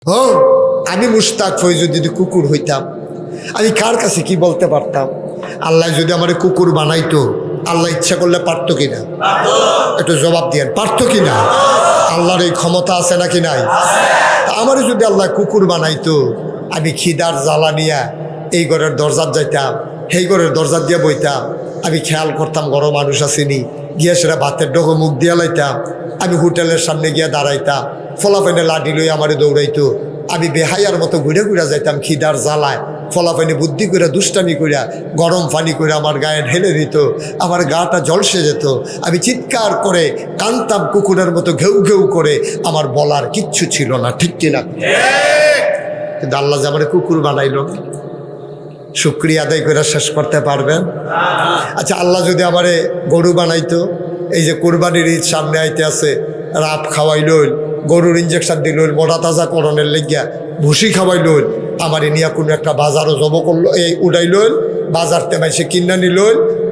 ও আমি মুশতাক ফৈজু যদি কুকুর হইতাম আমি কার কাছে কি বলতে পারতাম? আল্লাহ যদি আমার কুকুর বানাইতো, আল্লাহ ইচ্ছা করলে পারতো কিনা? একটু জবাব দিয়েন, পারতো কিনা? আল্লাহর এই ক্ষমতা আছে নাকি নাই? আমার যদি আল্লাহ কুকুর বানাইতো, আমি খিদার জ্বালা নিয়া এই ঘরের দরজার যাইতাম, সেই ঘরের দরজার দিয়ে বইতাম, আমি খেয়াল করতাম ঘর মানুষ আসেনি, গিয়া সেটা ভাতের ডগো মুখ দিয়া লাইতাম, আমি হোটেলের সামনে গিয়া দাঁড়াইতাম, ফলাফাইনে লাঠি লই আমারে দৌড়াইতো, আমি বেহাইয়ার মতো ঘুরে ঘুরে যাইতাম খিদার জ্বালায়, ফলাফাইনে বুদ্ধি করে দুষ্টামি করিয়া গরম পানি করে আমার গায়ে ঢেলে দিত, আমার গাটা জলসে যেত, আমি চিৎকার করে কানতাম কুকুরের মতো ঘেউ ঘেউ করে, আমার বলার কিচ্ছু ছিল না, ঠিক কিনা? কিন্তু আল্লাহ যে আমার কুকুর বানাইল, শুকরিয়া আদায় করে শেষ করতে পারবেন? আচ্ছা, আল্লাহ যদি আমারে গরু বানাইতো, এই যে কোরবানির ঈদ সামনে আইতে আছে, রাপ খাওয়াইল, গরুর ইঞ্জেকশন দিল, মোটা তাজা করণের লেগিয়া ভুসি খাওয়াইল, আমার নিয়ে কোনো একটা বাজারও জব করলো, এই উড়াইল, বাজার তেমাই সে কিনা নিল,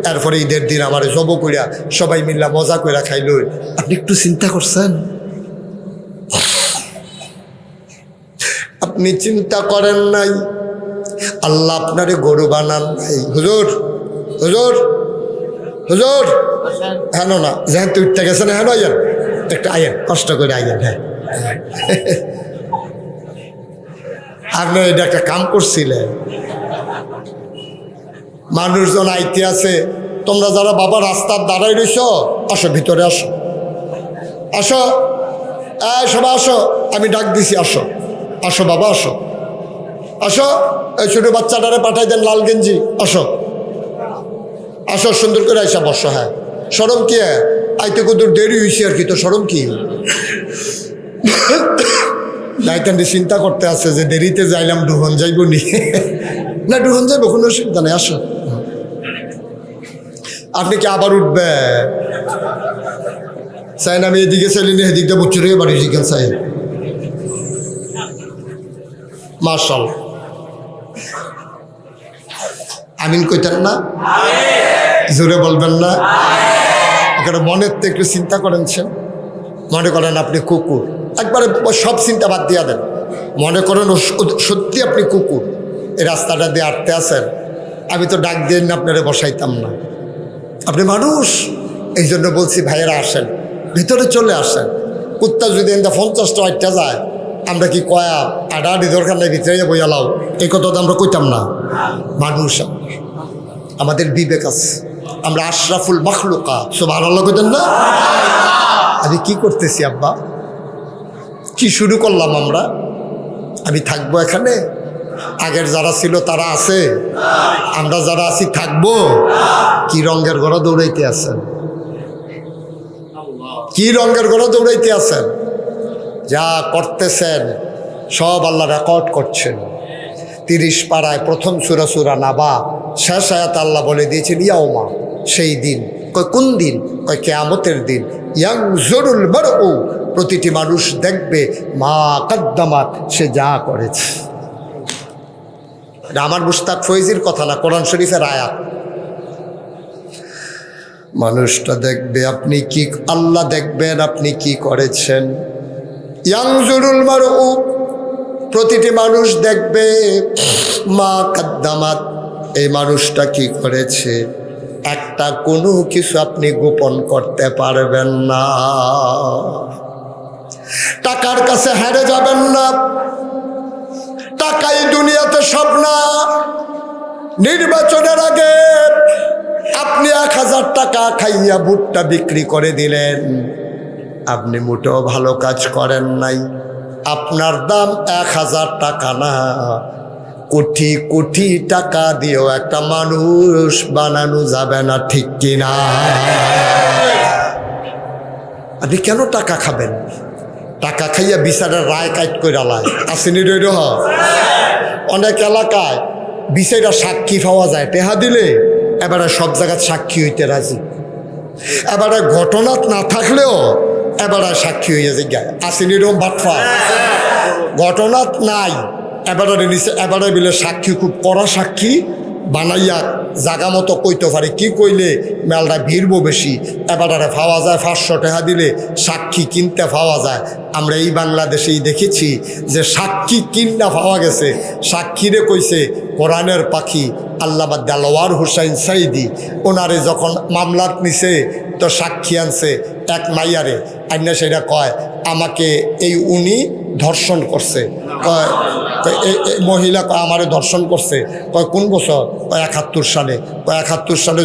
তারপরে ঈদের দিন আমার জব করিয়া সবাই মিল্লা মজা কইরা খাইল। আপনি একটু চিন্তা করছেন? আপনি চিন্তা করেন নাই আল্লাহ আপনারে গরু বানান নাই? হুজুর হুজুর হুজুর হেন না, যেহেতু উঠতে গেছেন হেন আইয়েন, একটা আইয়েন, কষ্ট করে আইয়েন। হ্যাঁ, আপনি এটা একটা কাম করছিলেন, মানুষজন আইতে আছে, তোমরা যারা বাবা রাস্তার দাঁড়াই রইছ, আসো ভিতরে, আসো আসো, সবাই আসো, আমি ডাক দিছি, আসো আসো বাবা, আসো আসো, এই ছোটো বাচ্চাটারে পাঠাই দেন লাল গেঞ্জি, আসো আসো, সুন্দর করে আইসা বসো। হ্যাঁ, সরম কি? আইতে কত দেরি হয়েছে আর কি, তো সরম কি? যাইতেন চিন্তা করতে আছে যে দেরিতে যাইলাম ডুহন যাইব নি, না ডুহন যাইব, কোনো অসুবিধা নেই, আসো। আপনি কি আবার উঠবে চাই না? আমি এদিকে চাইলি না, এদিকটা বছর বাড়ি জিজ্ঞান চাই। মার্শাল আমিন কইতেন না? জোরে বলবেন না? এখানে মনের তো একটু চিন্তা করেন, মনে করেন আপনি কুকুর, একবারে সব চিন্তা বাদ দিয়া দেন, মনে করেন সত্যি আপনি কুকুর, এই রাস্তাটা দিয়ে আটতে আছেন, আমি তো ডাক দিয়ে না আপনারা বসাইতাম না, আপনি মানুষ, এই জন্য বলছি ভাইয়েরা আসেন, ভিতরে চলে আসেন। কুত্তা যদি এনটা 50টা আটটা যায়, আমরা কি কয়া আডাআডি দরকার নাই, ভিতরে বইয়ালাও, এই কথা তো আমরা কইতাম না। মানুষ আমাদের বিবেক আছে, আমরা আশরাফুল মখলুকা, সুবহানাল্লাহ কইতেন না? আমি কি করতেছি আব্বা, কি শুরু করলাম আমরা? আমি থাকবো এখানে? আগের যারা ছিল তারা আছে, আমরা যারা আছি থাকবো? কি রঙের ঘরে দৌড়াইতে আছেন? কি রঙের ঘরে দৌড়াইতে আছেন? যা করতেছেন সব আল্লাহ রেকর্ড করছেন। 30 পাড়ায় প্রথম সূরা নাবা শেষ আয়াত আল্লাহ বলে দিয়েছেন ইয়াউমা, সেই দিন। কয় কোন দিন? কয় কিয়ামতের দিন। ইয়ানজুরুল মারউ, প্রতিটি মানুষ দেখবে মা কদ্দামাত, সে যা করেছে। এটা আমার মুশতাক ফৈজির কথা না, কোরআন শরীফের আয়াত। মানুষটা দেখবে আপনি কি, আল্লাহ দেখবেন আপনি কি করেছেন। ইয়ানজুরুল মারউ, প্রতিটি মানুষ দেখবে মা কদ্দামাত, এই মানুষটা কি করেছে। একটা কোনো কিছু আপনি গোপন করতে পারবেন না। টাকার কাছে হেরে যাবেন না, টাকাই দুনিয়াতে সব না। নির্বাচনের আগে আপনি 1000 টাকা খাইয়া ভুট্টা বিক্রি করে দিলেন, আপনি মোটেও ভালো কাজ করেন নাই। আপনার দাম 1000 টাকা না, কোটি কোটি টাকা দিয়েও একটা মানুষ বানানো যাবে না, ঠিক কিনা? আপনি কেন টাকা খাবেন? টাকা খাইয়া বিচারের রায় কাইট করে আলায় আসেনি রইল। অনেক এলাকায় বিচারা সাক্ষী পাওয়া যায়, টেহা দিলে এবারে সব জায়গায় সাক্ষী হইতে রাজি, এবারে ঘটনা না থাকলেও এবারে সাক্ষী হইয়া যায়। আসেনি রকম বাটফা, ঘটনা নাই এবারে নিচে, এবারে বিলে সাক্ষী খুব কড়া সাক্ষী, বানাইয়া জাগা মতো কইতে পারে, কি কইলে মেলটা ভিড়বো বেশি, এবারে পাওয়া যায় 500 টাকা দিলে সাক্ষী কিনতে পাওয়া যায়। আমরা এই বাংলাদেশেই দেখেছি যে সাক্ষী কিনা পাওয়া গেছে, সাক্ষীরে কইছে কোরআনের পাখি আল্লামা দেলোয়ার হোসাইন সাইদি, ওনারে যখন মামলাত নিছে তো সাক্ষী আনছে এক মাইয়ারে, আইনা সেটা কয় আমাকে এই উনি ধর্ষণ করছে, কয় মহিলা কয় আমারে ধর্ষণ করছে, কয় কোন বছর, কয় 71 সালে, কয় 71 সালে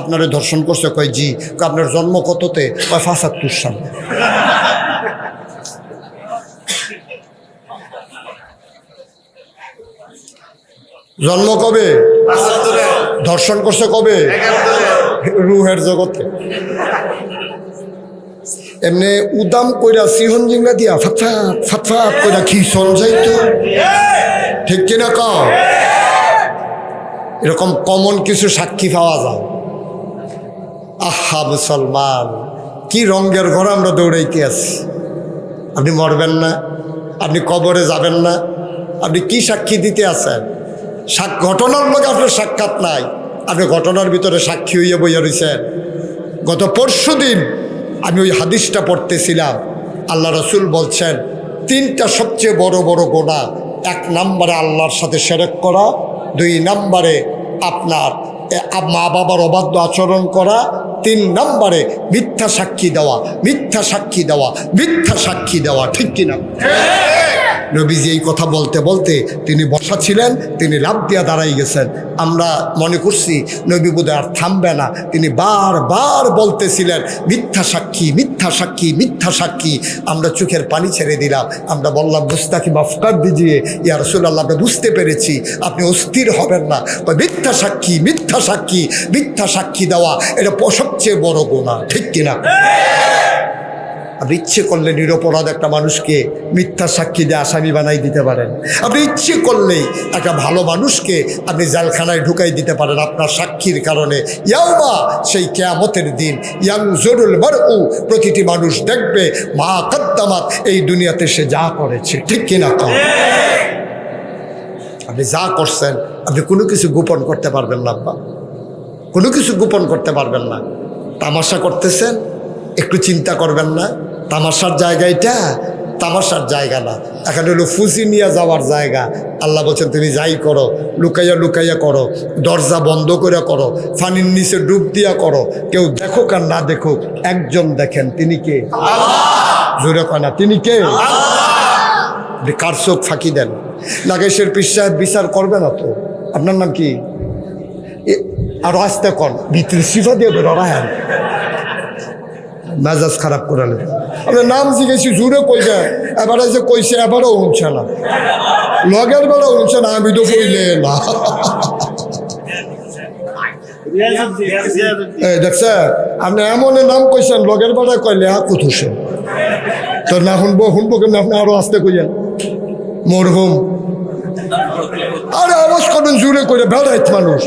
আপনারে ধর্ষণ করছে, কয় জি, কয় আপনার জন্ম কততে, কয় 75 সালে। জন্ম কবে, ধর্ষণ করছে কবে, রুহের জগতে। এমনি উদাম কইরা সিহন জিঙ্গা দিয়া ফাতফাত ফাতফাত কইরা কি সঞ্জাইতো, ঠিক কিনা কও? এরকম কমন কিছু সাক্ষী পাওয়া যায়। আহা মুসলমান, কি রঙের ঘর আমরা দৌড়াইতে আছি। আপনি মরবেন না, আপনি কবরে যাবেন না, আপনি কি সাক্ষী দিতে আছেন? ঘটনার লোক আপনার সাক্ষাৎ নাই, আপনি ঘটনার ভিতরে সাক্ষী হইয়া বইয়া রয়েছেন। গত পরশু দিন আমি ওই হাদিসটা পড়তেছিলাম, আল্লাহ রসুল বলছেন 3টা সবচেয়ে বড় বড় গোনা। 1 নম্বরে আল্লাহর সাথে শিরক করা, 2 নম্বরে আপনার মা বাবার অবাধ্য আচরণ করা, 3 নম্বরে মিথ্যা সাক্ষী দেওয়া, মিথ্যা সাক্ষী দেওয়া, মিথ্যা সাক্ষী দেওয়া, ঠিক কিনা? নবীজি এই কথা বলতে বলতে তিনি বসা ছিলেন, তিনি লাফ দিয়া দাঁড়াই গেছেন। আমরা মনে করছি নবী বোধহয় আর থামবে না, তিনি বারবার বলতেছিলেন মিথ্যা সাক্ষী, মিথ্যা সাক্ষী, মিথ্যা সাক্ষী। আমরা চোখের পানি ছেড়ে দিলাম, আমরা বললাম গুস্তাখি মাফ কর দিজিয়ে ইয়া রাসূলুল্লাহ, আমরা বুঝতে পেরেছি আপনি অস্থির হবেন না। মিথ্যা সাক্ষী, মিথ্যা সাক্ষী, মিথ্যা সাক্ষী দেওয়া এটা সবচেয়ে বড় গুনাহ, ঠিক কিনা? আপনি ইচ্ছে করলে নিরপরাধ একটা মানুষকে মিথ্যা সাক্ষী দিয়ে আসামি বানাই দিতে পারেন। আপনি ইচ্ছে করলেই একটা ভালো মানুষকে আপনি জেলখানায় ঢুকাই দিতে পারেন আপনার সাক্ষীর কারণে। ইয়াউমা, সেই কিয়ামতের দিন, ইয়ানজুরুল মারউ, প্রতিটি মানুষ দেখবে মা কদ্দামাত, এই দুনিয়াতে সে যা করেছে, ঠিক কিনা? আপনি যা করছেন আপনি কোনো কিছু গোপন করতে পারবেন না, আব্বা, কোনো কিছু গোপন করতে পারবেন না। তামাশা করতেছেন, একটু চিন্তা করবেন না? তামাশার জায়গা এটা, তামাশার জায়গা না, এখানে হলো ফুসি নিয়ে যাওয়ার জায়গা। আল্লাহ বলছেন তুমি যাই করো, লুকাইয়া লুকাইয়া করো, দরজা বন্ধ করে করো, পানির নিচে ডুব দিয়া করো, কেউ দেখুক আর না দেখুক, একজন দেখেন, তিনি কে? জোরে কয় না, তিনি কে? কার চোখ ফাঁকি দেন? নাগেশের পীর সাহেব বিচার করবে না তো? আপনার নাম কি? আর আসতে কন ভিতরে সিফা দিয়ে বেরোয়, মেজাজ খারাপ করে নেবে। আপনার নাম জিজ্ঞেসি জুড়ে কইছে, এবারে যে কইছে এবারও উঠছে না, লগের বেলা উঠছে না, আমি তো কইলে না। দেখছে আপনি এমন নাম কইছেন, লগের বেলায় কইলে কুথুসে তো না শুনবো, শুনবো কেন? আপনি আরো আসতে কইলেন মরহুম, আরে আওয়াজ করবেন জুড়ে করে, বেড়াইত মানুষ।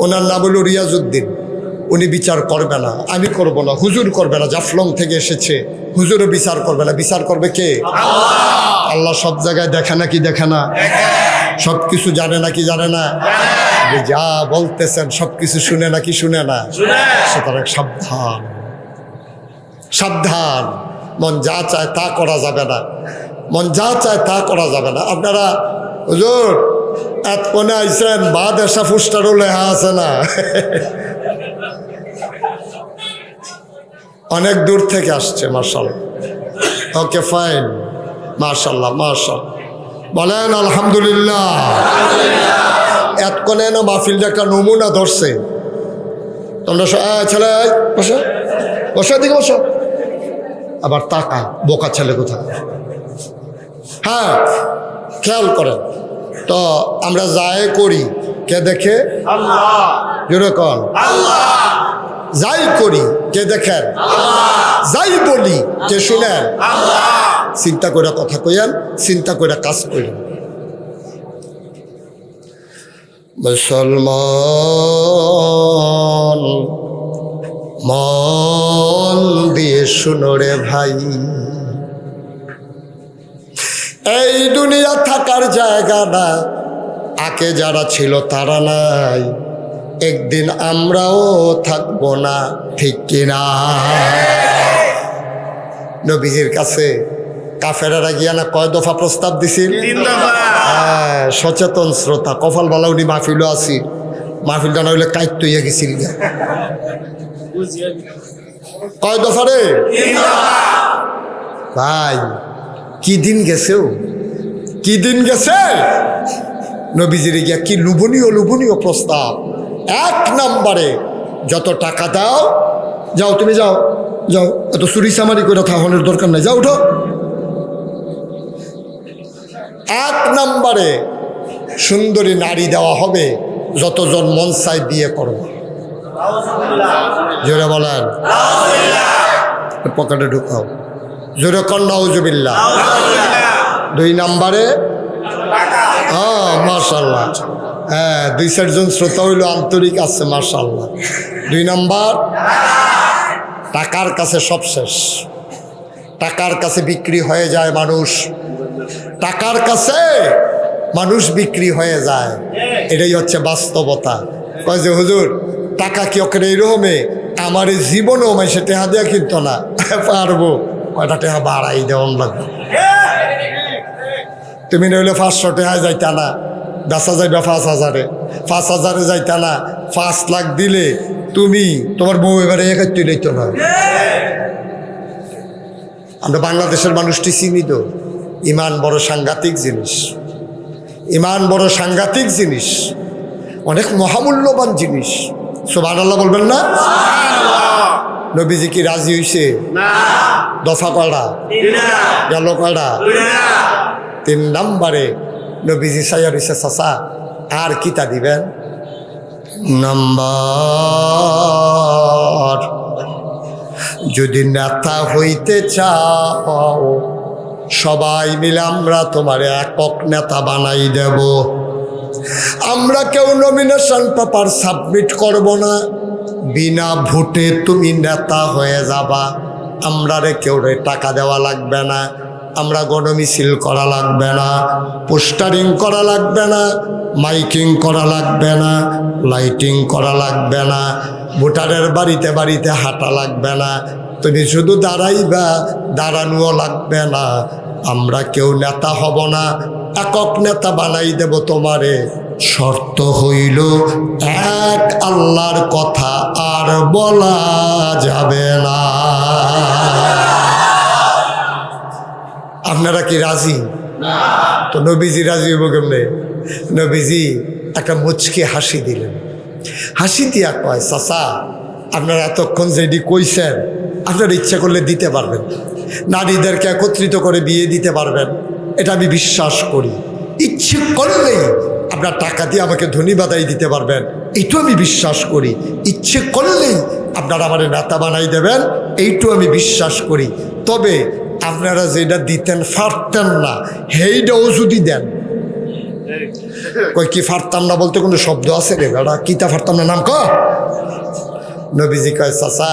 ওনার নাম হলো রিয়াজউদ্দিন। উনি বিচার করবে না, আমি করব না, হুজুর করবে না, জাফলং থেকে এসেছে, হুজুরও বিচার করবে না। বিচার করবে কে? আল্লাহ সব জায়গায় দেখে নাকি দেখে না? সব কিছু জানে নাকি জানে না? যা বলতেছেন সব কিছু শুনে নাকি শুনে না? সুতরাং সাবধান, সাবধান। মন যা চায় তা করা যাবে না, মন যা চায় তা করা যাবে না। আপনারা হুজুর এত কোনে আইসেন, বাদ এসা ফুস্টারও লেহা আছে না, অনেক দূর থেকে আসছে, মাশাআল্লাহ। ওকে ফাইন, মাশাআল্লাহ, মাশাআল্লাহ, বলেন আলহামদুলিল্লাহ। এত কোনে না মাহফিলটা একটা নমুনা ধরছে। তোমরা ছেলে বসো, বসো, দিকে বসো, আবার তাকা, বোকা ছেলে কোথায়। হ্যাঁ, খেয়াল করেন তো, আমরা যাই করি কে দেখে? আল্লাহ। জোরে কন আল্লাহ। যাই করি কে দেখেন? আল্লাহ। যাই বলি কে শুনেন? আল্লাহ। চিন্তা করে কথা কইয়েন, চিন্তা করে কাজ করেন। মুসলমান মন দিয়ে শুনো রে ভাই, এই দুনিয়া থাকার জায়গা না, আগে যারা ছিল তারা নাই, একদিন আমরাও থাকবো না, ঠিক কিনা? নবীজির কাছে কাফেরারা গিয়া না কয় দফা প্রস্তাব দিছিল? হ্যাঁ, সচেতন শ্রোতা কপাল বালা উনি মাহফিলও আছি, মাহফিলটা না হইলে কাইত তৈয়া গেছিল। কয় দফা রে ভাই? কি দিন গেছে, কি দিন গেছে। নবীজির গিয়া কি লোভনীয় লোভনীয় প্রস্তাব। এক নম্বরে, যত টাকা দাও, যাও তুমি যাও, যাও, এত চুরি চামারি করে থাহনের দরকার নাই, যাও উঠো। এক নম্বরে সুন্দরী নারী দেওয়া হবে, যতজন মন চায় বিয়ে করবে। জোরে বলেন, পকেটে ঢুকাও, জোরে কর নাউজুবিল্লাহ। দুই নম্বরে, হ্যাঁ মাশাআল্লাহ, হ্যাঁ 2-4 জন শ্রোতা হইল আন্তরিক আছে, মাশাআল্লাহ। 2 নম্বর, টাকার কাছে সব শেষ। টাকার কাছে বিক্রি হয়ে যায় মানুষ, টাকার কাছে মানুষ বিক্রি হয়ে যায়। এটাই হচ্ছে বাস্তবতা। কয় যে হুজুর টাকা কি ওখানে এইরকমে? আমার এই জীবনেও সে টেহা দেওয়া কিন্তু না পারবো, কয়টা টেহা বাড়াই দেওয়ান লাগবে। তুমি নইলে 500 টেহায় যাইতা না, বেচা যাইবা 5,000-এ, 5,000-এ যাইতা না, 5 লাখ দিলে তুমি তোমার বউ এবারে একাত্তর লইতো না। আমরা বাংলাদেশের মানুষটি চিনি তো। ইমান বড় সাংঘাতিক জিনিস, ইমান বড় সাংঘাতিক জিনিস, অনেক মহামূল্যবান জিনিস। সুবহানাল্লাহ বলবেন না? নবীজি কি রাজি হইছে? দফা কয়টা গেল? কয়টা? 3 নম্বরে নবীজি সাইয়া রইছে, চাচা আর কিতা দিবেন? নম্বর, যদি নেতা হইতে চাও সবাই মিলে আমরা তোমার একক নেতা বানাই দেব। আমরা কেউ নমিনেশন পেপার সাবমিট করব না, বিনা ভোটে তুমি নেতা হয়ে যাবা। আমরা কেউ টাকা দেওয়া লাগবে না, আমরা গণমিছিল করা লাগবে না, পোস্টারিং করা লাগবে না, মাইকিং করা লাগবে না, লাইটিং করা লাগবে না, ভোটারের বাড়িতে বাড়িতে হাঁটা লাগবে না, তুমি শুধু দাঁড়াইবা, দাঁড়ানোও লাগবে না। আমরা কেউ নেতা হব না, একক নেতা বানাই দেব তোমারে। শর্ত হইল এক আল্লাহর কথা আর বলা যাবে না। আপনারা কি রাজি? তো নবীজি রাজি হইব কেমনে? নবীজি একটা মুচকি হাসি দিলেন, হাসি দিয়া কয়, চাচা আপনারা এতক্ষণ যেটি কইছেন আপনারা ইচ্ছা করলে দিতে পারবেন, নারীদেরকে একত্রিত করে বিয়ে দিতে পারবেন, এটা আমি বিশ্বাস করি। ইচ্ছে করলেই আপনার টাকা দিয়ে আমাকে ধনী বাদাই দিতে পারবেন, এইটু আমি বিশ্বাস করি। ইচ্ছে করলেই আপনারা আমার নেতা বানাই দেবেন, এইটু আমি বিশ্বাস করি। তবে আপনারা যেটা দিতেন পারতেন না, সেইটাও যদি দেন। কই কি পারতাম না বলতে কোনো শব্দ আছে রে বেড়া? কিতা পারতাম না নাম ক? নবীজি কয়, চাচা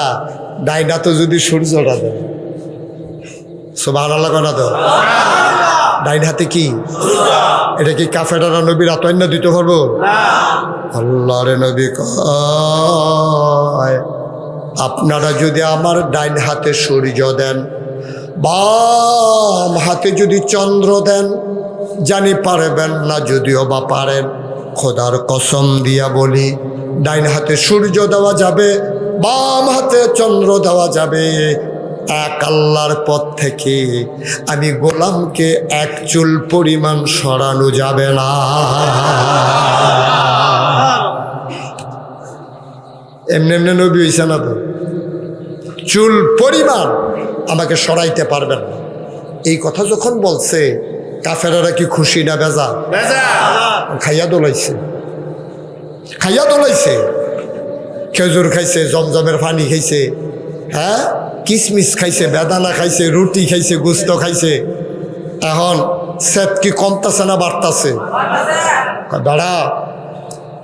ডাইনা তো যদি সূর্যটা দেন, সুবহানাল্লাহ কনা তো, ডাইন হাতে কি এটা কি কাফেরারা নবীর আতন্য দিতে পারবো? আল্লাহরে নবী কয়, আপনারা যদি আমার ডাইন হাতে সূর্য দেন, বাম হাতে যদি চন্দ্র দেন, জানি পারবেন না, যদিও বা পারেন, খোদার কসম দিয়া বলি ডাইন হাতে সূর্য দেওয়া যাবে, বাম হাতে চন্দ্র দেওয়া যাবে। এক আল্লাহর পথ থেকে আমি গোলামকে এক চুল পরিমাণ সরানো যাবে না। এমনি এমনি নবী হইছে না তো, চুল পরিমাণ আমাকে সরাইতে পারবেন না। এই কথা যখন বলছে কাফেরারা কি খুশি না বেজা? খাইয়া দোলাইছে, খাইয়া দোলাইছে, খেজুর খাইছে, জমজমের পানি খাইছে, হ্যাঁ কিসমিস খাইছে, বেদানা খাইছে, রুটি খাইছে, গোস্ত খাইছে। এখন সেট কি কমতাছে না বাড়তাছে? দাঁড়া,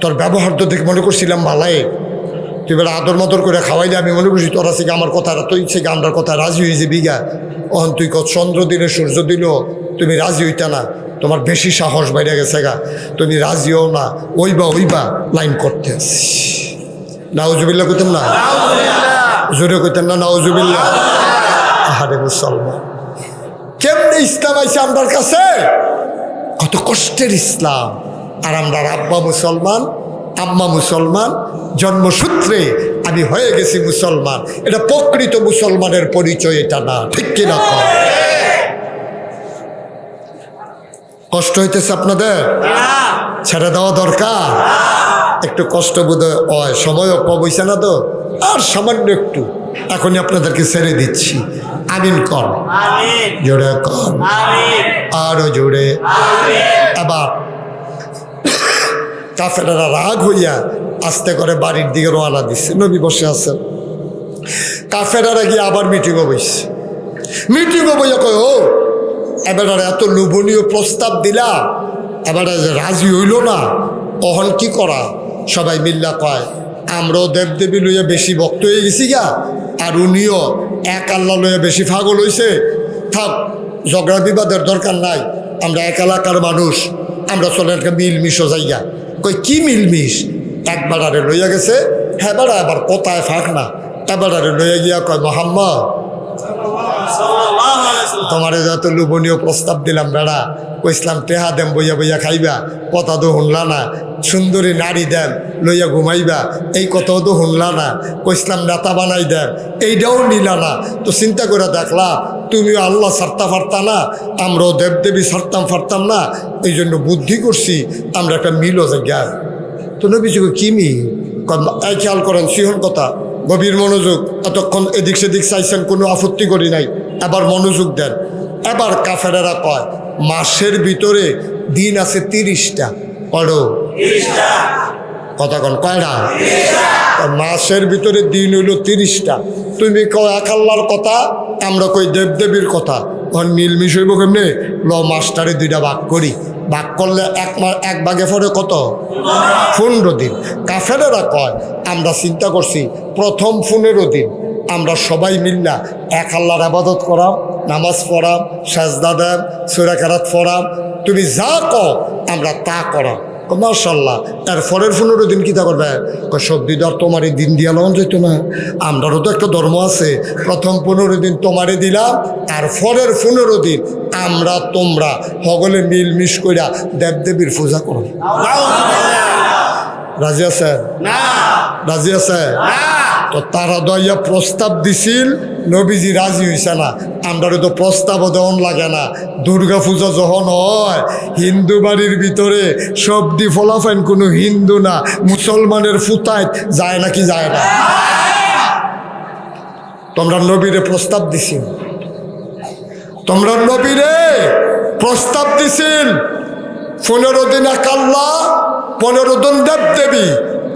তোর ব্যবহার তো দেখে মনে করছিলাম ভালাই, তুই বেলা আদর মদর করে খাওয়াইলে আমি মনে করছি তোরা থেকে আমার কথা, তুই থেকে আমার কথা রাজি হয়েছে বিঘা। অহন তুই কত চন্দ্র দিলে সূর্য দিল তুমি রাজি হইতা না, তোমার বেশি সাহস বাইরে গেছে গা, তুমি রাজিও না, ওইবা লাইন করতে আসি। নাউজুবিল্লাহ কইতেন না? জোরে কইতেন না নাউজুবিল্লাহ? আহারে মুসলমান, কেমনে ইসলাম আইছে আমার কাছে, কত কষ্টের ইসলাম। আর আমরা আব্বা মুসলমান, আম্মা মুসলমান, জন্মসূত্রে আমি হয়ে গেছি মুসলমান। এটা প্রকৃত মুসলমানের পরিচয়, এটা না, ঠিক কিনা? কষ্ট হইতেছে আপনাদের? ছেড়ে দেওয়া দরকার। একটু কষ্ট বোধ হয়, সময়ও কম হইছে না তো, আর সামান্য একটু এখনই আপনাদেরকে ছেড়ে দিচ্ছি। আমিন কর, জোরে কর, আরো জোরে। আবার কাফেরেরা রাগ হইয়া আস্তে করে বাড়ির দিকে রওনা দিচ্ছে। নবী বসে আছেন, কাফেরেরা গিয়ে আবার মিটিংও বইছে। মিটিংও বইয়া কয়, ও এবার এত লোভনীয় প্রস্তাব দিলা, এবারে রাজি হইল না, অহন কি করা? সবাই মিল্লা কয়, আমরাও দেবদেবী লইয়া বেশি ভক্ত হয়ে গেছি গা, আর উনিও এক আল্লাহ লইয়া বেশি পাগল হইছে। থাক, ঝগড়া বিবাদের দরকার নাই, আমরা এক এলাকার মানুষ, আমরা চলে একটা মিলমিশও যাইয়া। কই কি মিলমিশ? একবার আরে লইয়া গেছে, হ্যাঁ বারা আবার কোথায় ফাঁক না, এবার আরে লইয়া গিয়া কয়, মোহাম্মদ তোমারে যত লোভনীয় প্রস্তাব দিলাম বেড়া, কইসলাম টেহা দেম বইয়া বইয়া খাইবা, কথা তো শুনলা না। সুন্দরী নারী দেন লইয়া ঘুমাইবা, এই কথাও তো শুনলা না। কইসলাম নেতা বানাই দেন, এইটাও নিলা না। তো চিন্তা করে দেখলা, তুমিও আল্লাহ ছাড়তা পারতা না, আমরাও দেবদেবী ছাড়তাম পারতাম না। এই জন্য বুদ্ধি করছি আমরা একটা মিলও জায়গা। তো নবীজি কি মিল? এই খেয়াল করেন, সিহন কথা, গভীর মনোযোগ। এতক্ষণ এদিক সেদিক চাইছেন, কোনো আপত্তি করি নাই, এবার মনোযোগ দেন। এবার কাফেরেরা কয়, মাসের ভিতরে দিন আছে 30টা। পড়ো কথা কন, কয়টা? মাসের ভিতরে দিন হইল 30টা। তুমি কও এক আল্লাহর কথা, আমরা কই দেবদেবীর কথা। তখন মিলমিশ হইব কেমনে? ল মাসটারে 2টা ভাগ করি, ভাগ করলে এক ভাগে পড়ে কত? 15 দিন। কাফেরেরা কয়, আমরা চিন্তা করছি প্রথম 15 দিন আমরা সবাই মিল্লা এক আল্লাহর ইবাদত করাম, নামাজ পড়াম, সাজদা দেন, সূরা কেরাত পড়াম, তুমি যা কও আমরা তা করাম। মাশাআল্লাহ। এর পরের 15 দিন কী তা করবে? সবজি দর তোমার এই দিন দিয়া লন যেত না, আমরারও তো একটা ধর্ম আছে। প্রথম 15 দিন তোমারে দিলাম, আর পরের 15 দিন আমরা তোমরা সকলে মিলমিশ কইরা দেবদেবীর পূজা করো। রাজি আছে? রাজি আছে? তো তারা দইয়া প্রস্তাব দিছিল, নবীজি রাজি হইছে না। আমরা তো প্রস্তাবও দেওয়ান লাগে না। দুর্গা পূজা যখন হয়, হিন্দু বাড়ির ভিতরে সবদি ফলাফাইন কোনো হিন্দু না, মুসলমানের ফুতায় যায় নাকি যায় না? তোমরা নবীরে প্রস্তাব দিছিল, তোমরা নবীরে প্রস্তাব দিছিল 15 দিন এক আল্লাহ, 15 দিন দেবদেবী।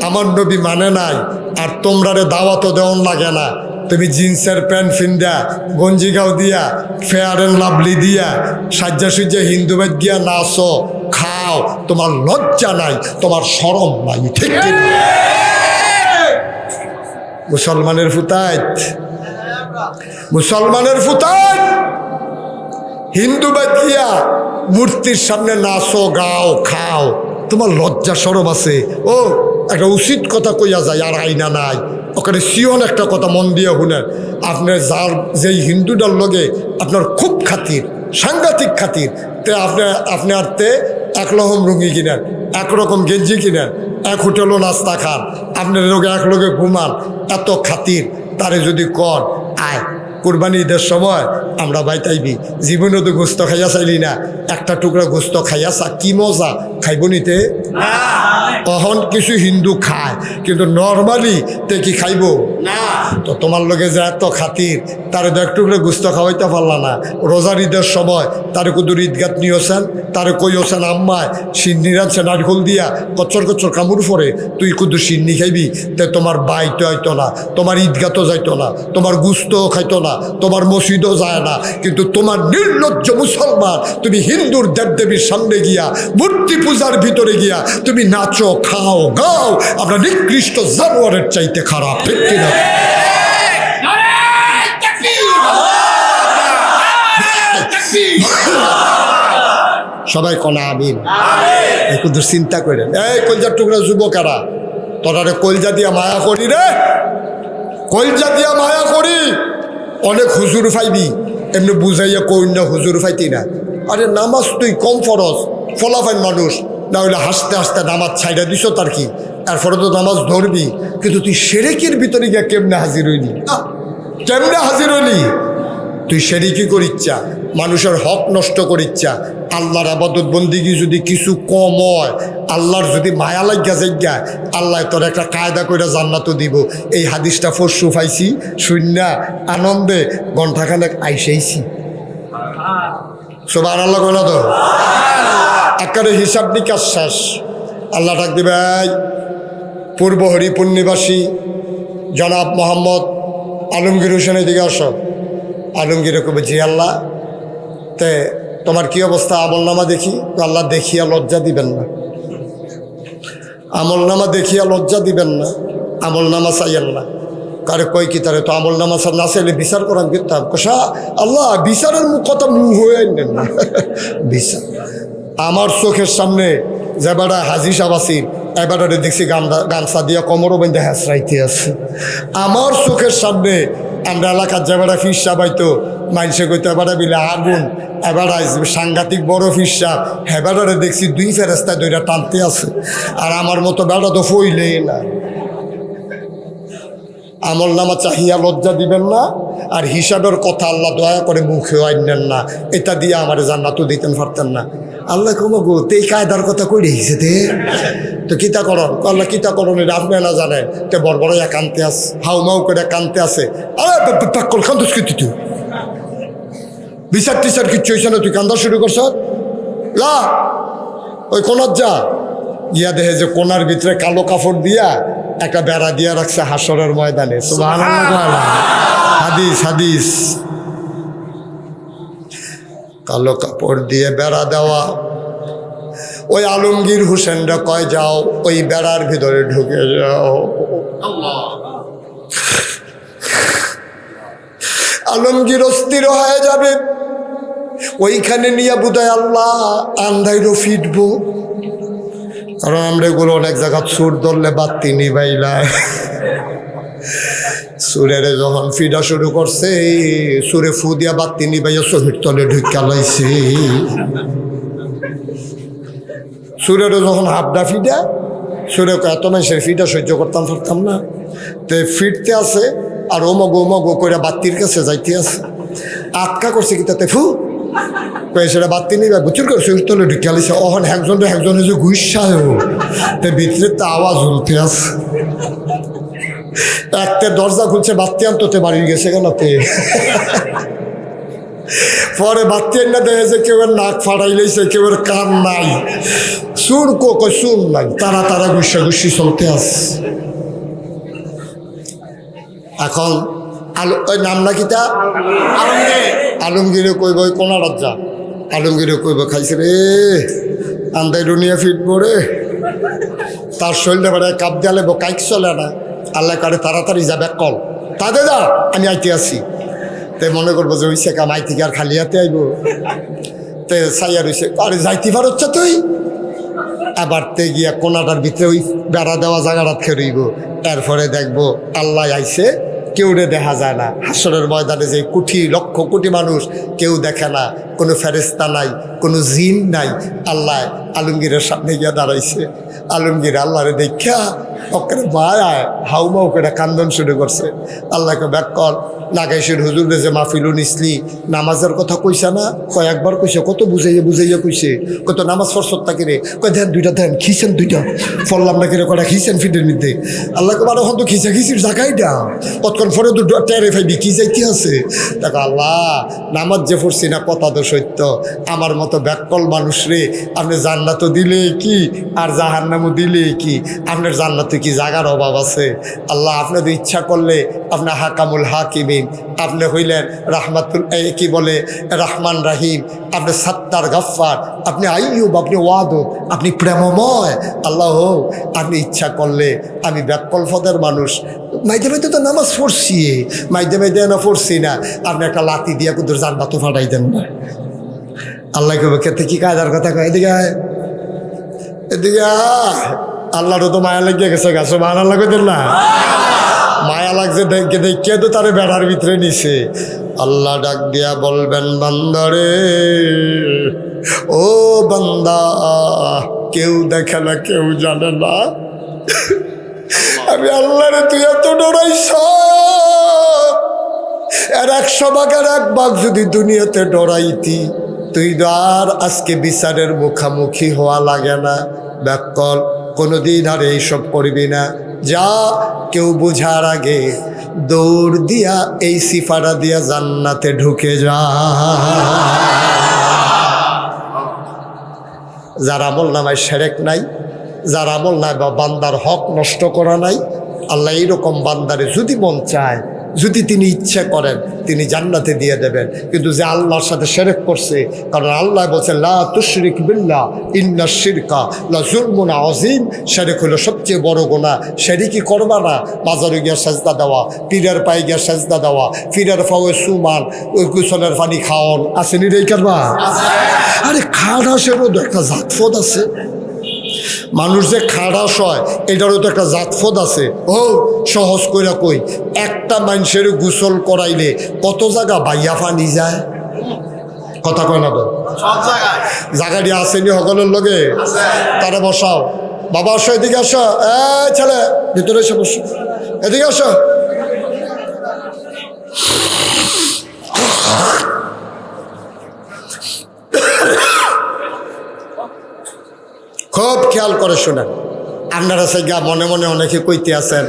আমার নবী মানে নাই, আর তোমরা দাওয়াতও দেওয়ান লাগে না। তুমি জিন্সের প্যান্ট ফিন্দা, গঞ্জি গাও দিয়া, ফেয়ার অ্যান্ড লাভলি দিয়া, সাজ্জা সুজ্জা হিন্দু বাদ গিয়া নাচো, খাও, তোমার লজ্জা নাই, তোমার শরম নাই, ঠিক কি? মুসলমানের ফুতাইত, মুসলমানের ফুতাইত হিন্দু বাদ গিয়া মূর্তির সামনে নাচো, গাও, খাও, তোমার লজ্জা শরম আছে? ও একটা উচিত কথা কইয়া যায়, আর আইনা নাই। ওখানে সিওন একটা কথা মন দিয়ে শুনেন, আপনার যার যেই হিন্দুটার লগে আপনার খুব খাতির, সাংঘাতিক খাতির, তে আপনার তে এক রকম রুঙ্গি কিনেন, একরকম গেঞ্জি কিনেন, এক হোটেলও নাস্তা খান, আপনার লোকে এক লোকে ঘুমান, এত খাতির, তারে যদি কন আয় কুরবানি ঈদের সময় আমরা বাইতাইবি, জীবনে তো গোস্ত খাইয়া চাইলি না, একটা টুকরা গোস্ত খাইয়া চা, কি মজা, খাইব নিতে? তখন কিছু হিন্দু খায়, কিন্তু নর্মালি তে কি খাইব না। তো তোমার লগে যে এত খাতির, তারে তো একটু করে গোস্ত খাওয়াইতে পারলা না। রোজার ঈদের সময় তারে কুদুর ঈদগাত নিয়েছেন, তারে কইছেন আম্মায় সিন্নি রাঁধছে নারকল দিয়া, কচ্চর কচ্চর কামড় পরে, তুই কুদু সিন্নি খাইবি, তে তোমার বাইতে হইতো না, তোমার ঈদগাতও যাইতো না, তোমার গুস্তও খাইতো না, তোমার মসজিদও যায় না। কিন্তু তোমার নির্লজ্জ মুসলমান, তুমি হিন্দুর দেবদেবীর সামনে গিয়া, মূর্তি পূজার ভিতরে গিয়া তুমি নাচো, খাও, গাও, আমরা নিকৃষ্ট জানোয়ারের চাইতে খারাপ, ঠিক কিনা? সবাই কনা আমিন। কিন্তু চিন্তা করেন, এই কলজার টুকরা যুবকেরা, তোরা কলজা দিয়া মায়া করি রে, কলজা দিয়া মায়া করি। অনেক হুজুর ফাইবি, এমনি বুঝাইয়া কই না হুজুর ফাইতি না। আরে নামাজ তুই কম ফরজ, ফলাফাইন মানুষ, না হইলে হাসতে হাসতে নামাজ ছাইড়া দিছ তার কি, তারপরে তো নামাজ ধরবি, কিন্তু তুই সেরেকের ভিতরে গিয়া কেমনে হাজির হইলি, কেমনে হাজির হইলি? তুই সেরিকি করিচ্ছা, মানুষের হক নষ্ট করিচ্ছা। আল্লাহর আবাদত বন্দিগি যদি কিছু কম হয়, আল্লাহর যদি মায়া লাগিয়া যাইগা, আল্লাহ তোর একটা কায়দা করে জান্নাতও দিব। এই হাদিসটা ফরসু পাইছি, শূন্যা আনন্দে ঘণ্টাখানেক আইসেইছি। সুবহানাল্লাহ কইনা তো, একেবারে হিসাব নিকাশ শেষ। আল্লাহ ডাক দিবে, পূর্ব হরিপুর নিবাসী জনাব মোহাম্মদ আলমগীর হোসেনের দিকে আসো। আলমগীর কবে, জি আল্লাহ, তে তোমার কি অবস্থা, আমল নামা দেখি। আল্লাহ দেখিয়া লজ্জা দিবেন না, আমল নামা দেখিয়া লজ্জা দিবেন না, আমল নামা চাইয়েন না। কারে কই কি তারে তো আমল নামা না চাইলে বিচার করান কিতাব কষা। আল্লাহ বিচারের কথা মুখ হয়ে আনেন না। বিচার আমার চোখের সামনে যে বেড়া হাজি সাহেব আসিল, এবারে দেখছি গামছা দিয়া কোমরও বেঁধে হ্যাঁচড়াইতে আছে। আমার চোখের সামনে আমরা এলাকার যে বেড়া ফিস সাহেব হয়তো মাইনসে কইতে এবারে বিলে আগুন, এবারে সাংঘাতিক বড় ফিস সাহেব, হেবারে দেখছি দুই ফেরেস্তায় দুইটা টানতে আছে। আর আমার মতো বেড়া তো ফইলেই না। আমল নামা চাহিয়া লজ্জা দিবেন না, আর হিসাবের কথা আল্লাহ দয়া করে মুখে আনেন না। এটা দিয়ে আমার জান্নাতও দিতেন পারতেন না। আল্লাহ কমো গো, এই কায়দার কথা কই রেখেছে তে, তো কিতাকরণ আল্লাহ কিতাকরণ এটা আপনি না জানেন। তে বড় বড় কানতে আছে, হাউ মাউ করে কানতে আছে। আরে পাক্কল কান্দস কি তুই, বিচার টিচার কিচ্ছু হয়েছে না, তুই কান্দা শুরু করছ। লা ওই কোনার যা গিয়া দেখে যে কোনার ভিতরে কালো কাপড় দিয়া একটা বেড়া দিয়া রাখছে হাসরের ময়দানে। সুবহানাল্লাহ, হাদিস হাদিস, কালো কাপড় দিয়ে বেড়া দেওয়া। ওই আলমগীর হোসেনরা কয়, যাও ওই বেড়ার ভিতরে ঢুকে যাও। আলমগীর অস্থির হয়ে যাবে, ওইখানে নিয়ে বুঝায় আল্লাহ আন্ধাইরও ফিটবো। কারণ আমরা এগুলো অনেক জায়গা সুর ধরলে বাতি নিবাইলায়। সুরের যখন ফিডা শুরু করছে, সুরে ফু দিয়া বাতি নিবাইয়া শহীদ তলে ঢুকা লাইছে। সুরের যখন হাবডা ফিডা, সুরে এত মানুষের ফিডা সহ্য করতাম পারতাম না। তো ফিরতে আছে আর ওমগো করে বাতির কাছে যাইতে আছে। আটকা করছে কি তাতে ফু সেটা বাতি নিবা বুচুর করে শহীদ তলে ঢুকা লাইছে। অহন একজনে যে ঘুষায়, তো ভিতরে তো আওয়াজ উলতে আছে। একটা দরজা খুলছে, বাতি আনতে বাড়ি গেছে কেনতে। পরে বাতি আন্না দেখেছে কেউ নাক ফাটাই লাইছে, কেউ কান নাই, সুর কই সুর নাই, তারা ঘুষি চলতে আছে। এখন ওই নাম নাকি তা আলমগীরে কইব, ওই কোনা রাজ্জা আলমগীরে কইব, খাইছে রে আন্দাই দুনিয়া ফিটবো রে। তার শরীরে বেড়ে কাপ দিয়ালে কাইক চলে না। আল্লাহ করে তাড়াতাড়ি যাবে কল, তাদের যা আমি আইতে আসি। তে মনে করবো যে ওইসে কাম আই থেকে আর খালি হাতে আইব। তে সাইয়া রইছে, আরে যাইতে পারছ তুই। আবার তে গিয়া কোনাটার ভিতরে ওই বেড়া দেওয়া জায়গাটা খেরইব। এরপরে দেখবো আল্লাহ আইছে, কেউ রে দেখা যায় না। হাসরের ময়দানে যে লক্ষ কোটি মানুষ, কেউ দেখে না, কোনো ফেরেস্তা নাই, কোনো জিন নাই। আল্লাহ আলমগীরের সামনে গিয়া দাঁড়াইছে। আলমগীর আল্লাহরে দেখা ওকে মায়ায় হাউমাউ করে কান্দন শুরু করছে। আল্লাহকে ব্যাক কর লাগাইছেন, হুজুরে যে মাহফিলু নিসলি নামাজের কথা কইসা না, কয়েকবার কইছে, কত বুঝাইয়া কইছে, কত নামাজ ফরসত তাকে রে, কয় দেন দুইটা দেন, খিছেন দুইটা ফললাম না কিরে, কটা খিছেন ফিটের মধ্যে। আল্লাহকে বারো এখন তো খিচির জায়গায় না, কতক্ষণ ফরে তো টেরে ফাইবি কি যাইতে আছে। দেখো আল্লাহ নামাজ যে পড়ছি না, কথা তো সত্য, আমার মতো ব্যাককল মানুষ রে আপনি জান্নাতও দিলে কি আর জাহান্নামও দিলে কি, আপনার জান্নাতে কি জাগার অভাব আছে? আল্লাহ আপনাদের ইচ্ছা করলে আপনার হাকামুল হাকিমিন, আপনি হইলেন রাহমাতুল কি বলে রহমান রাহিম, আপনি সাত্তার গাফফার, আপনি আইয়ুব, আপনি ওয়াদুদ, আপনি প্রেমময়। আল্লাহ আপনি ইচ্ছা করলে আমি ব্যাককল ফদের মানুষ, মাইদে তো নামাজ পড়ছি, মাইদে না পড়ছি না, আপনি একটা লাতি দিয়া কুদুর জান্নাতও ফাটাই দেন না। আল্লাহ কবে খেতে কি কায়দার কথা কয়, এদিকে আয়, এদিকে আয়। আল্লাহরও তো মায়া লাগিয়ে গেছে, গাছে মান আল্লাহ কইতেন না, মায়া লাগছে দেখে দেখে তো তারে বেড়ার ভিতরে নিছে। আল্লাহ ডাক দিয়া বলবেন, বান্দারে, ও বান্দা, কেউ দেখে না, কেউ জানে না, আমি আল্লাহরে তুই এত ডরাইছ। আর 100 ভাগের 1 ভাগ যদি দুনিয়াতে ডরাইতি, তুই তো আর আজকে বিচারের মুখামুখি হওয়া লাগে না। ব্যাকল কোনোদিন আর এইসব করবি না। যা, কেউ বুঝার আগে দৌড় দিয়া এই সিফারা দিয়া জান্নাতে ঢুকে যা। যার আমল নামায় শিরক নাই, যার আমল নাই বা বান্দার হক নষ্ট করা নাই, আল্লাহ এইরকম বান্দারে যদি মন চায়, যদি তিনি ইচ্ছা করেন, তিনি জান্নাতে দিয়ে দেবেন। কিন্তু যে আল্লাহর সাথে শিরক করছে, কারণ আল্লাহ বলছেন লা তুশরিক বিল্লাহ ইন্নাশ শিরকা লা যুলমুন আযীম, শিরক হলো সবচেয়ে বড় গুনাহ। শিরকি করবা না, মাজারে গিয়া সাজদা দেওয়া, পীরের পায়ে গিয়া সাজদা দেওয়া, পীরের পায়ে সুমান, ওই গোসলের পানি খাওয়ান, আসেনি রে করবা? আরে খাড়াসেরও তো একটা জাতফত আছে। মানুষ যে খাড়াস হয় এটারও তো একটা জাতফত আছে। ও সহজ কইরা কই, একটা মানুষের গোসল করাইলে কত জায়গা বাইয়া পানি যায়, কথা কয় না তো? জায়গাটি আসেনি সকলের লগে, তারা বসাও। বাবা আসো, এদিকে আসো, ছেলে ভিতরে এসে বসো, এদিকে আসো। খুব খেয়াল করে শোনেন। আপনারা সে গা মনে মনে অনেকে কইতে আছেন,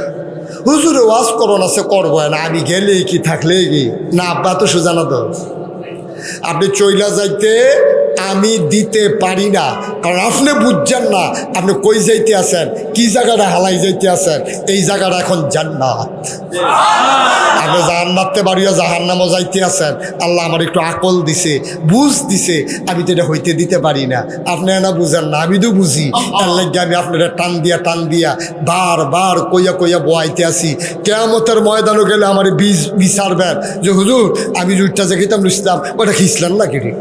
হুজুরে ওয়াজ করুন, আছে করবো না, আমি গেলেই কি থাকলেই কি না, আব্বা তো সুজানা তো। আপনি চইলা যাইতে আমি দিতে পারি না, কারণ আপনি বুঝছেন না আপনি কই যাইতে আছেন, কি জায়গাটা হালাই যাইতে আছেন। এই জায়গাটা এখন জান্নাত। আপনি জান্নাতে বাড়িয়া জাহান্নামও যাইতে আছেন। আল্লাহ আমার একটু আকল দিছে, বুঝ দিছে, আমি তো এটা হইতে দিতে পারি না। আপনি না বুঝেন না, আমি তো বুঝি। তার লাগে আমি আপনারা টান দিয়া বারবার কইয়া কইয়া বয়াইতে আসি। কেয়ামতের ময়দানও গেলে আমার বিচারবেন যে হুজুর আমি জুটটা জায়গাতাম ইসলাম, ওটা কি ইসলাম না কি?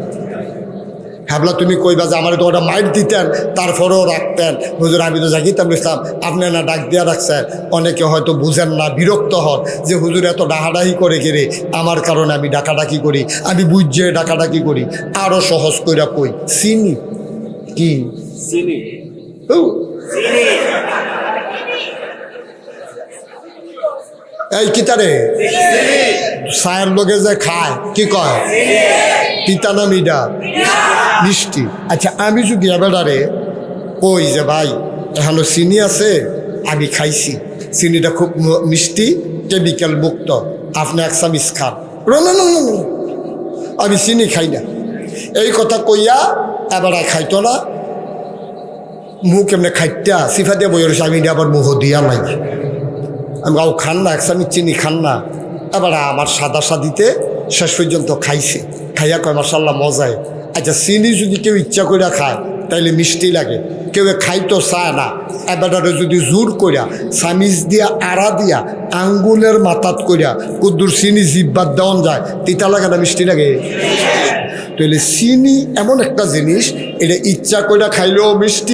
হ্যাবলা তুমি কইবা যে আমার তো ওটা মাইট দিতেন, তারপরেও রাখতেন। হুজুর আমি তো জাগিতাম ইসলাম, আপনি না ডাক দিয়া রাখছেন। অনেকে হয়তো বুঝেন না, বিরক্ত হন যে হুজুর এত ডাকাডাকি করে গেলে আমার কারণে আমি ডাকাডাকি করি, আমি বুঝে ডাকাডাকি করি। আরও সহজ কইরা কই, চিনি কি চিনি, এই কিতারে সায়ের লোকে যে খায় কি কয়, তিতা না মিডা, মিষ্টি। আচ্ছা আমি যদি এবারে কই যে ভাই এখানে চিনি আছে, আমি খাইছি, চিনিটা খুব মিষ্টি, কেমিক্যাল মুক্ত, আপনি 1 চামচ খান। আমি চিনি খাই না, এই কথা কইয়া এবার খাইতো না। মুখ এমনি খাইতা সিফা দিয়ে বই রয়েছে, আমি আবার মুখ দিয়া নাই। আমি গাও খান না, 1 চামচ চিনি খান না। এবার আমার সাদা সাদিতে শেষ পর্যন্ত খাইছে, খাইয়া কয় মাশাআল্লাহ মজায়। আচ্ছা চিনি যদি কেউ ইচ্ছা করে খায় তাইলে মিষ্টি লাগে, কেউ খাইতো চায় না। এবারে যদি জোর করিয়া চামিচ দিয়া আড়া দিয়া আঙ্গুলের মাথাত করিয়া কুদ্দুর চিনি জিব্বাত দেওয়ান যায়, তিতা লাগে না মিষ্টি লাগে? তাহলে চিনি এমন একটা জিনিস, এটা ইচ্ছা কইরা খাইলেও মিষ্টি।